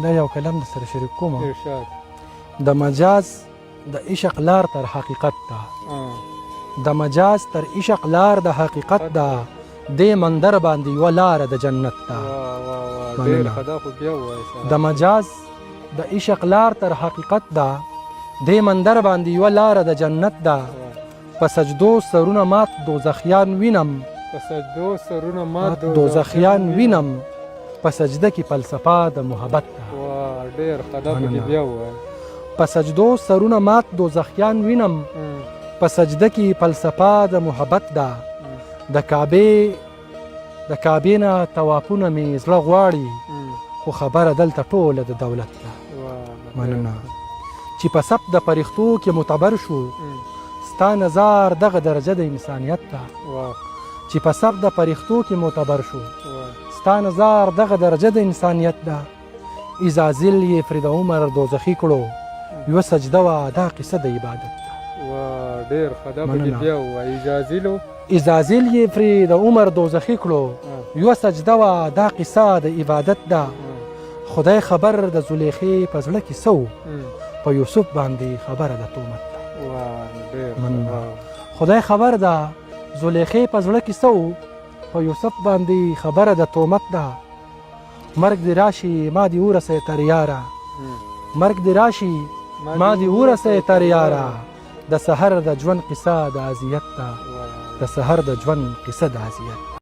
دا یو کلام د سره شریک کوم. ارشاد. د مجاز د عشق لار تر حقیقت ده. د مجاز تر عشق لار د حقیقت ده. دې مندر باندې یوه لاره د جنت ده. ډېر ښه، دا خو بیا ووایه. د مجاز د عشق لار تر حقیقت ده. دې مندر باندې یوه لاره د جنت ده. په سجدو سرونه مات دوزخیان وینم. په سجدو سرونه مات دوزخیان وینم. په سجده کې فلسفه د محبت ده. ډېر ښه، دا خو بیا ووایه. په سجدو سرونه مات دوزخیان وینم. په سجده کې فلسفه د محبت ده. د کعبې نه طوافونه مې زړه غواړي، خو خبره دلته ټوله د دولت ده. مننه چې په سب د فرښتو کې معتبر شو، ستا نظر دغه درجه د انسانیت ده. چې په سب د فرښتو کې معتبر شو، ستا نظر دغه درجه د انسانیت ده. عزازیل یې پرې د عمر دوزخي کړو، یوه سجده وه دا قصه د عبادت ده. ډېر ښه، دا پکې بیا ووایه. عزازیل یې پرې د عمر دوزخي کړو، یوه سجده وه دا قصه د عبادت ده. خدای خبر د زلیخې په زړه کې څه و، په یوسف باندې خبره د تهمت ده. خدای خبر ده زلیخې په زړه کې څه و، په یوسف باندې خبره د تهمت ده. مرګ دې راشي ما دې ورسوي تر یاره، مرګ دې راشي ما دې ورسوي تر یاره. د سحر د ژوند قصه د اذیت ده، د سحر د ژوند قصه د اذیت.